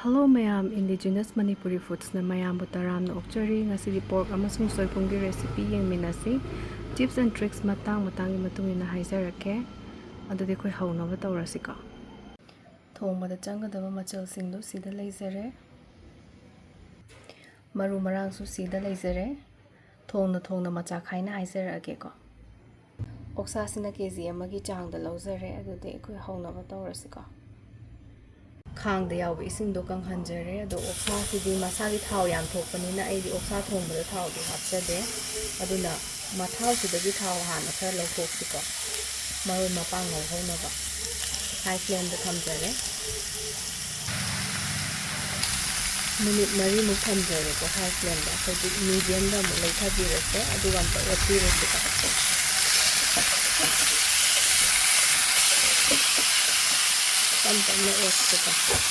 Hello mayam, Indigenous Manipuri foods na mayam butaram na okchari ngasidi pork amasung soibumga recipe yengminasi tips and tricks matang-matangi matungina haizarake adudi khoi haunaba tawrasiko. Thongba da changadaba machalsingdo sida leizare. Maru marangsu sida leizare. Thongna macha khaina haizarake ko. Oksa sina kg amagi changda lauzare adudi khoi haunaba tawrasiko. Khang da yaw ising do kang hanjare do oksa sidi masagi thau yam thokpanina aidi oksa thongba thau di hapchade aduna mathau sidagi thau hana khara lawthoksiko maroi mapang ngawhonaba high flame da thamjare minute mari muk thamjare ko high flame da hoji medium da mu leitha birase aduga amta otbirase ka Sometimes it was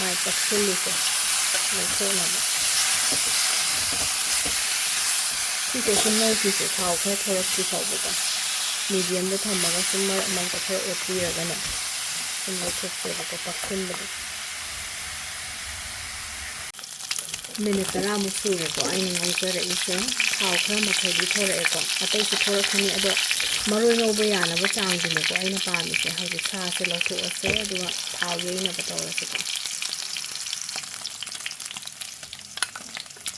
my facility. This is no piece of how quick for us to solve. Medium the Tomaga similar amount of her or 3 than it. And what was the facility. Minitaramu Surico, I know that is how come I could for echo. I take the for me at the Maroon Obayana, but sounds in the wine of Parmy, how the castle of to a say, do how you never told us ago.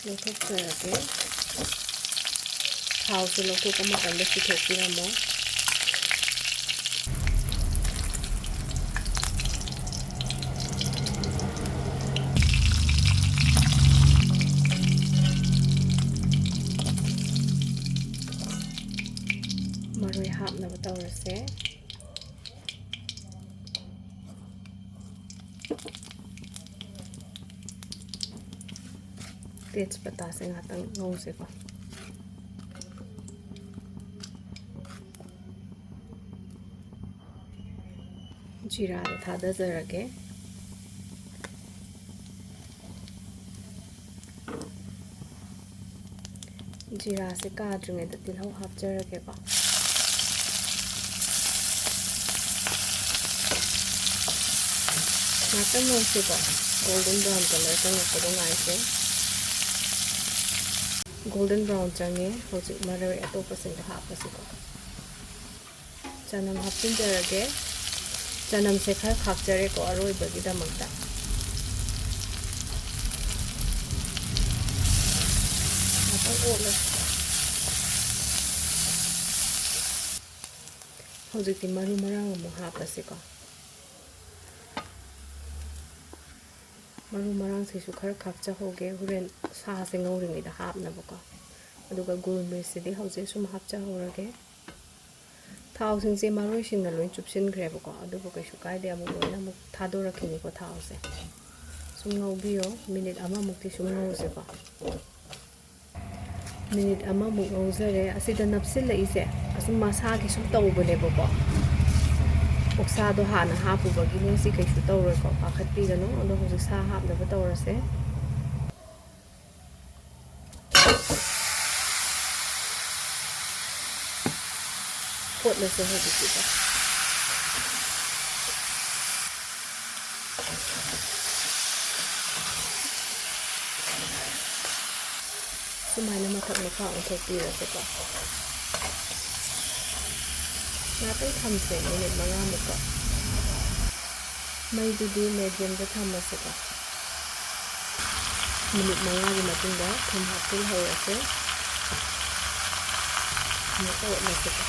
Look at the how to look at them and let you take them more. Marui hap na batawrase tejpata se ngatang ngose ko jira da thada zarage jira se kadrunge da tilhau hapjarage ko Nata mo siya golden brown color kang kodong ayse golden brown change hojik marai atopa singa hapasiko chanam hapin jarage chanam se khar khakjare ko aroi bagi da magda nata ola hojik maru marang mo hapasiko Maru marang sisu khar khakcha hoge huren sa se ngauring ida hapna baka aduga gulmi sidi hause sum hapcha horage thau sing se maru sing na loin chupsin gre baka aduga kai su kai de amu loina mu thado rakhini ko thau se sum ngau bio minute ama mukti sum ngau se ba minute ama mu ngau zare asida napsil la ise asum masa ki sum taw bone baka Oksado hana hapu bagi ni si kaisu tawro ko pakhat pi gano ado hoji sa hap na batawrase pot na se hoji kita sumay na matak na ka ang topira se ko natin thamse minute mga muka may didi medium da thamase ka minute mga gi matinda thum hapil hoyase muka na se ka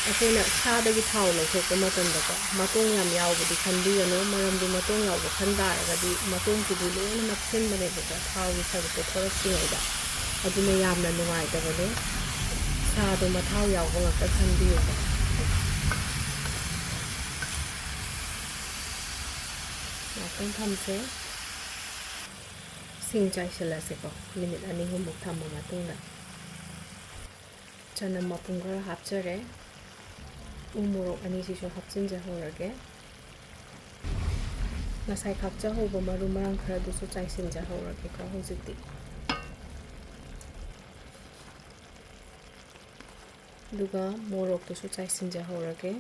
Akoina sadagi thau lo thok ma tan da matong yam yaw budi khandi ano maram du matong yaw ba khanda ga di matong ki du lo na napsin mane ba thau ni sa ko thorak si da aduna yam na nuai da bale sa do ma thau yaw ba ka khandi ba na kan tham se sing chai sela se ko minute ani hum muk tham ma tung da chana ma pungra hapchare Umurok ani siso hapsin jahorage nasai khakcha hoba maru marang khara dusu chaisin jahorage ko hojiti ꯑꯗꯨꯒ ꯃꯣꯔꯣꯛꯇꯨꯁꯨ ꯆꯥꯏꯁꯤꯟꯖꯍꯧꯔꯒꯦ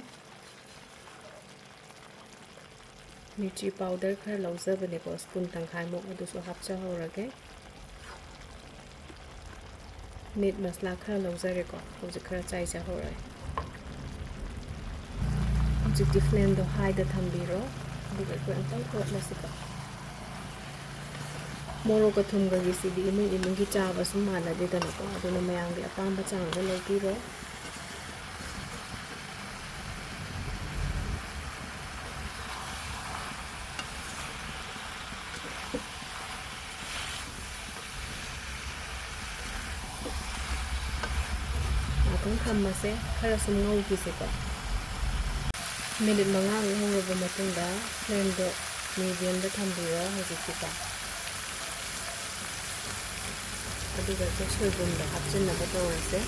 Mirchi powder ꯈꯔ ꯂꯧꯖꯕꯅꯦꯀꯣ spoon ꯇꯪꯈꯥꯏꯃꯨꯛ ꯑꯗꯨꯁꯨ ꯍꯥꯞꯆꯍꯧꯔꯒꯦ ꯃꯤꯠ ꯃꯁꯂꯥ ꯈꯔ ꯂꯧꯖꯔꯦꯀꯣ ꯍꯧꯖꯤꯛ ꯈꯔ ꯆꯥꯏꯖꯍꯧꯔꯒꯦ ꯍꯧꯖꯤꯛꯇꯤ ꯐ꯭ꯂꯦꯝꯗꯣ ꯍꯥꯏꯗ ꯊꯝꯕꯤꯔꯣ ꯑꯗꯨꯒ ꯑꯩꯈꯣꯏ ꯑꯝꯇꯪ ꯑꯣꯠꯂꯁꯤꯀꯣ ꯃꯣꯔꯣꯛꯀ ꯊꯨꯝꯒꯒꯤꯁꯤꯗꯤ ꯏꯃꯨꯡ ꯏꯃꯨꯡꯒꯤ ꯆꯥꯕ ꯁꯨꯝ ꯃꯥꯟꯅꯗꯦꯗꯅꯀꯣ ꯑꯗꯨꯅ ꯃꯌꯥꯝꯒꯤ ꯑꯄꯥꯝꯕ ꯆꯥꯡꯗ ꯂꯧꯕꯤꯔꯣ ꯉꯥꯛꯇꯪ ꯊꯝꯃꯁꯦ ꯈꯔ ꯁꯨꯝ ꯉꯧꯈꯤꯁꯦꯀꯣ ꯃꯤꯅꯤꯠ 5 ꯉꯧꯔꯕ ꯃꯇꯨꯡꯗ ꯐ꯭ꯂꯦꯝꯗꯣ ꯃꯤꯗꯤꯌꯝꯗ ꯊꯝꯕꯤꯔꯣ ꯍꯧꯖꯤꯛꯇꯤꯀꯣ ꯑꯗꯨꯒ ꯑꯩꯈꯣꯏ ꯁꯣꯏꯕꯨꯝꯗꯣ ꯍꯥꯞꯆꯤꯟꯅꯕ ꯇꯧꯔꯁꯦ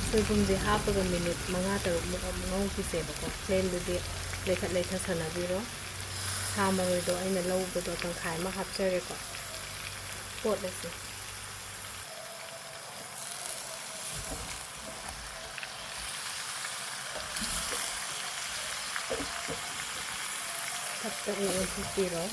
ꯁꯣꯏꯕꯨꯝꯁꯦ ꯍꯥꯞꯄꯒ ꯃꯤꯅꯤꯠ 5-6ꯃꯨꯛ ꯑꯃꯨꯛ ꯉꯧꯈꯤꯁꯦꯕꯀꯣ ꯐ꯭ꯂꯦꯝꯗꯨꯗꯤ ꯂꯩꯈꯠ ꯁꯥꯟꯅꯕꯤꯔꯣ ꯁꯥ ꯃꯔꯣꯏꯗꯣ ꯑꯩꯅ ꯂꯧꯕꯗꯣ ꯇꯪꯈꯥꯏ ꯑꯃ ꯍꯥꯞꯆꯔꯦꯀꯣ ꯑꯣꯠꯂꯁꯦ ꯇꯞ-ꯇꯞꯅ ꯑꯣꯠꯄꯤꯔꯣ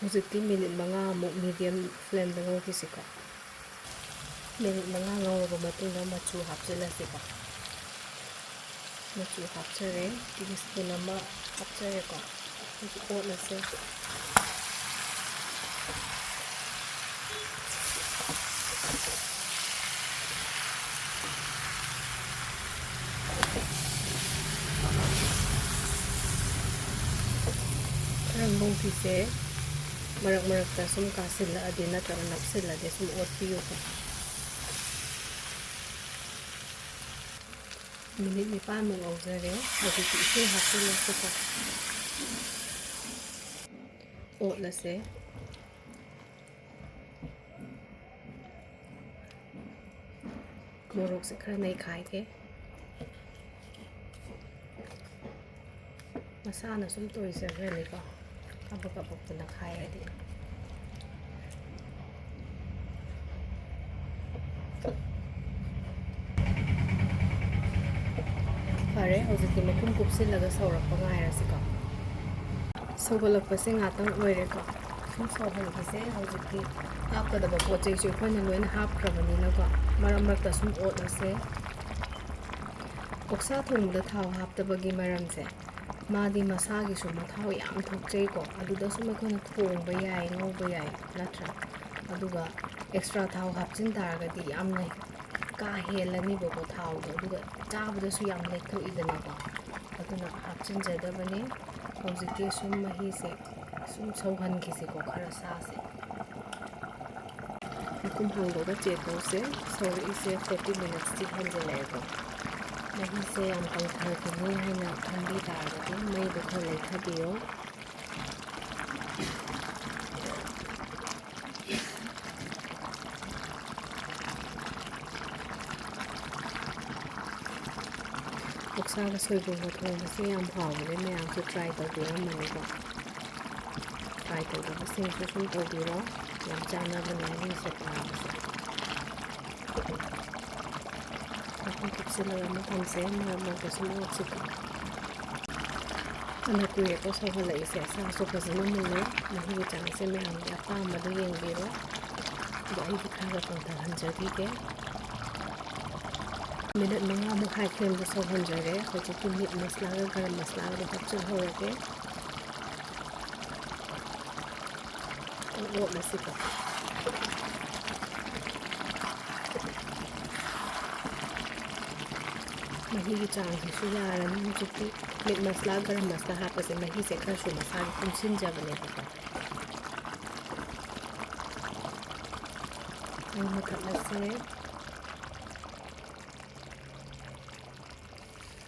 ꯍꯧꯖꯤꯛꯇꯤ ꯃꯤꯅꯤꯠ 5 ꯑꯃꯨꯛ ꯃꯤꯗꯤꯌꯝ ꯐ꯭ꯂꯦꯝꯗ ꯉꯧꯈꯤꯁꯤꯀꯣ ꯃꯤꯅꯤꯠ 5 ꯉꯧꯔꯕ ꯃꯇꯨꯡꯗ ꯃꯆꯨ ꯍꯥꯞꯆꯤꯜꯂꯁꯤꯀꯣ ꯃꯆꯨ ꯍꯥꯞꯆꯔꯦ ꯇꯤꯁꯄꯨꯟ ꯑꯃ ꯍꯥꯞꯆꯔꯦꯀꯣ ꯍꯧꯖꯤꯛ ꯑꯣꯠꯂꯁꯦ ꯈꯔ ꯉꯧꯈꯤꯁꯦ ꯃꯔꯛꯇ ꯁꯨꯝ ꯀꯥꯁꯤꯜꯂꯛꯑꯗꯤ ꯅꯠꯇ꯭ꯔꯒ ꯅꯞꯁꯤꯜꯂꯗꯤ ꯁꯨꯝ ꯑꯣꯠꯄꯤꯌꯨꯀꯣ ꯃꯤꯅꯤꯠ 9 ꯉꯧꯖꯔꯦ ꯍꯧꯖꯤꯛꯇꯤ ꯏꯁꯤꯡ ꯍꯥꯞꯆꯤꯜꯂꯁꯤꯀꯣ ꯑꯣꯠꯂꯁꯦ ꯃꯣꯔꯣꯛꯁꯦ ꯈꯔ ꯅꯩꯈꯥꯏꯒꯦ ꯃꯁꯥꯅ ꯁꯨꯝ ꯇꯣꯏꯖꯈ꯭ꯔꯅꯤꯀꯣ ꯀꯕꯛ ꯅꯈꯥꯏꯔꯗꯤ ꯐꯔꯦ ꯍꯧꯖꯤꯛꯇꯤ ꯃꯈꯨꯝ ꯀꯨꯞꯁꯤꯜꯂꯒ ꯁꯧꯔꯛꯄ ꯉꯥꯏꯔꯁꯤꯀꯣ ꯁꯧꯒꯠꯂꯛꯄꯁꯦ ꯉꯥꯛꯇꯪ ꯑꯣꯏꯔꯦꯀꯣ ꯁꯨꯝ ꯁꯧꯍꯟꯈꯤꯁꯦ ꯍꯧꯖꯤꯛꯇꯤ ꯍꯥꯞꯀꯗꯕ ꯄꯣꯠ ꯆꯩꯁꯨ ꯑꯩꯈꯣꯏꯅ ꯂꯣꯏꯅ ꯍꯥꯞꯈ꯭ꯔꯕꯅꯤꯅꯀꯣ ꯃꯔꯛꯇ ꯁꯨꯝ ꯑꯣꯠꯂꯁꯦ ꯑꯣꯛꯁꯥ ꯊꯣꯡꯕꯗ ꯊꯥꯎ ꯍꯥꯞꯇꯕꯒꯤ ꯃꯔꯝꯁꯦ ꯃꯥꯗꯤ ꯃꯁꯥꯒꯤꯁꯨ ꯃꯊꯥꯎ ꯌꯥꯝ ꯊꯣꯛꯆꯩꯀꯣ ꯑꯗꯨꯗ ꯁꯨꯝ ꯑꯩꯈꯣꯏꯅ ꯊꯣꯡꯕ ꯌꯥꯏ ꯉꯧꯕ ꯌꯥꯏ ꯅꯠꯇ꯭ꯔꯥ ꯑꯗꯨꯒ ꯑꯦꯛꯁꯇ꯭ꯔꯥ ꯊꯥꯎ ꯍꯥꯞꯆꯤꯟ ꯇꯥꯔꯒꯗꯤ ꯌꯥꯝꯅ ꯀꯥ ꯍꯦꯜꯂꯅꯤꯕꯀꯣ ꯊꯥꯎꯗꯣ ꯑꯗꯨꯒ ꯆꯥꯕꯗꯁꯨ ꯌꯥꯝ ꯂꯦꯛꯊꯣꯛꯏꯗꯅꯀꯣ ꯑꯗꯨꯅ ꯍꯥꯞꯆꯤꯟꯖꯗꯕꯅꯦ ꯍꯧꯖꯤꯛꯇꯤ ꯁꯨꯝ ꯃꯍꯤꯁꯦ ꯁꯨꯝ ꯁꯧꯍꯟꯈꯤꯁꯤꯀꯣ ꯈꯔ ꯁꯥꯁꯦ ꯃꯈꯨꯝ ꯍꯥꯡꯗꯣꯛꯑꯒ ꯆꯦꯛ ꯇꯧꯁꯦ ꯁꯧꯔꯛꯏꯁꯦ 40 ꯃꯤꯅꯠꯁꯇꯤ ꯍꯦꯟꯖꯜꯂꯛꯑꯦꯀꯣ ꯃꯍꯤꯁꯦ ꯌꯥꯝ ꯀꯪꯊꯈꯤꯅꯤ ꯍꯥꯏꯅ ꯈꯟꯕꯤ ꯇꯥꯔꯒꯗꯤ ꯃꯩꯗꯣ ꯈꯔ ꯂꯩꯊꯕꯤꯌꯣ ꯑꯣꯛꯁꯥꯒ ꯁꯣꯏꯕꯨꯝꯒ ꯊꯣꯡꯕꯁꯦ ꯌꯥꯝ ꯍꯥꯎꯕꯅꯦ ꯃꯌꯥꯝꯁꯨ ꯇ꯭ꯔꯥꯏ ꯇꯧꯕꯤꯔꯝꯃꯅꯤꯀꯣ ꯇ꯭ꯔꯥꯏ ꯇꯧꯗꯕꯁꯤꯡꯁꯨ ꯁꯨꯝ ꯇꯧꯕꯤꯔꯣ ꯌꯥꯝ ꯆꯥꯟꯅꯕꯅꯦ ꯑꯅꯤꯁꯦ ꯄꯥꯕꯁꯦ ꯃꯈꯨꯝ ꯀꯨꯞꯁꯤꯜꯂꯒ ꯑꯃꯨꯛ ꯊꯝꯁꯦ ꯃꯔꯛꯇ ꯁꯨꯝ ꯑꯣꯠꯁꯤꯀꯣ ꯐꯅ ꯀꯨꯏꯔꯦꯀꯣ ꯁꯧꯍꯜꯂꯛꯏꯁꯦ ꯁꯥꯁꯨ ꯐꯖꯅ ꯃꯨꯜꯂꯦ ꯃꯍꯤꯒꯤ ꯆꯥꯡꯁꯦ ꯃꯌꯥꯝꯒꯤ ꯑꯄꯥꯝꯕꯗ ꯌꯦꯡꯕꯤꯔꯣ ꯑꯗꯣ ꯑꯩꯗꯤ ꯈꯔ ꯀꯪꯊꯍꯟꯖꯈꯤꯒꯦ ꯃꯤꯅꯠ 5 ꯍꯥꯏ ꯐ꯭ꯂꯦꯝꯗ ꯁꯧꯍꯟꯖꯔꯦ ꯍꯧꯖꯤꯛꯇꯤ ꯃꯤꯠ ꯃꯁꯂꯥꯒ ꯒꯔꯝ ꯃꯁꯂꯥꯒꯗꯣ ꯍꯥꯞꯆꯤꯜꯍꯧꯔꯒꯦ ꯑꯣꯠꯂꯁꯤꯀꯣ ꯃꯍꯤꯒꯤ ꯆꯥꯡꯁꯤꯁꯨ ꯌꯥꯔꯅꯤ ꯍꯧꯖꯤꯛꯇꯤ ꯃꯤꯠ ꯃꯁꯂꯥ ꯒꯔꯝ ꯃꯁꯂꯥ ꯍꯥꯞꯄꯁꯦ ꯃꯍꯤꯁꯦ ꯈꯔꯁꯨ ꯃꯁꯥꯒꯤ ꯄꯨꯟꯁꯤꯟꯖꯕꯅꯦꯕꯀꯣ ꯃꯩ ꯃꯨꯊꯠꯂꯁꯦ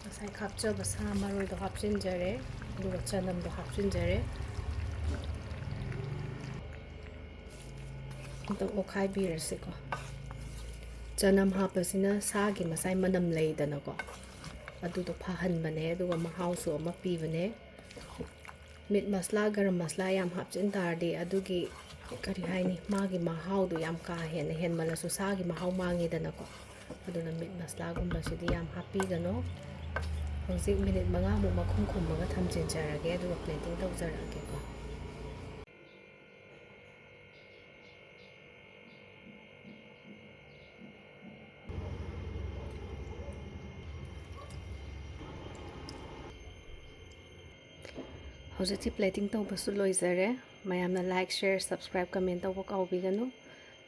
ꯉꯁꯥꯏ ꯈꯥꯛꯆꯕ ꯁꯥ ꯃꯔꯣꯏꯗꯣ ꯍꯥꯞꯆꯤꯟꯖꯔꯦ ꯑꯗꯨꯒ ꯆꯅꯝꯗꯣ ꯍꯥꯞꯆꯤꯟꯖꯔꯦ ꯑꯝꯇꯪ ꯑꯣꯠꯈꯥꯏꯕꯤꯔꯁꯤꯀꯣ ꯆꯅꯝ ꯍꯥꯞꯄꯁꯤꯅ ꯁꯥꯒꯤ ꯃꯁꯥꯏ ꯃꯅꯝ ꯂꯩꯗꯅꯀꯣ ꯑꯗꯨꯗꯣ ꯐꯍꯟꯕꯅꯦ ꯑꯗꯨꯒ ꯃꯍꯥꯎꯁꯨ ꯑꯃ ꯄꯤꯕꯅꯦ ꯃꯤꯠ ꯃꯁꯂꯥ ꯒꯔꯝ ꯃꯁꯂꯥ ꯌꯥꯝ ꯍꯥꯞꯆꯤꯟ ꯇꯥꯔꯗꯤ ꯑꯗꯨꯒꯤ ꯀꯔꯤ ꯍꯥꯏꯅꯤ ꯃꯥꯒꯤ ꯃꯍꯥꯎꯗꯣ ꯌꯥꯝ ꯀꯥ ꯍꯦꯟꯅ ꯍꯦꯟꯃꯜꯂꯁꯨ ꯁꯥꯒꯤ ꯃꯍꯥꯎ ꯃꯥꯡꯉꯤꯗꯅꯀꯣ ꯑꯗꯨꯅ ꯃꯤꯠ ꯃꯁꯂꯥꯒꯨꯝꯕꯁꯤꯗꯤ ꯌꯥꯝ ꯍꯥꯞꯄꯤꯒꯅꯣ ꯍꯧꯖꯤꯛ ꯃꯤꯅꯤꯠ 5ꯃꯨꯛ ꯃꯈꯨꯝ ꯈꯨꯝꯃꯒ ꯊꯝꯖꯤꯟꯖꯔꯒꯦ ꯑꯗꯨꯒ ꯄ꯭ꯂꯦꯇꯤꯡ ꯇꯧꯖꯔꯛꯑꯒꯦꯀꯣ ꯍꯧꯖꯤꯛꯇꯤ ꯄ꯭ꯂꯦꯇꯤꯡ ꯇꯧꯕꯁꯨ ꯂꯣꯏꯖꯔꯦ ꯃꯌꯥꯝꯅ ꯂꯥꯏꯛ ꯁꯦꯌꯔ ꯁꯕꯁꯀ꯭ꯔꯥꯏꯕ ꯀꯃꯦꯟ ꯇꯧꯕ ꯀꯥꯎꯕꯤꯒꯅꯨ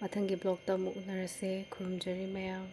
ꯃꯊꯪꯒꯤ ꯕ꯭ꯂꯣꯛꯇ ꯑꯃꯨꯛ ꯎꯅꯔꯁꯦ ꯈꯨꯔꯨꯝꯖꯔꯤ ꯃꯌꯥꯝ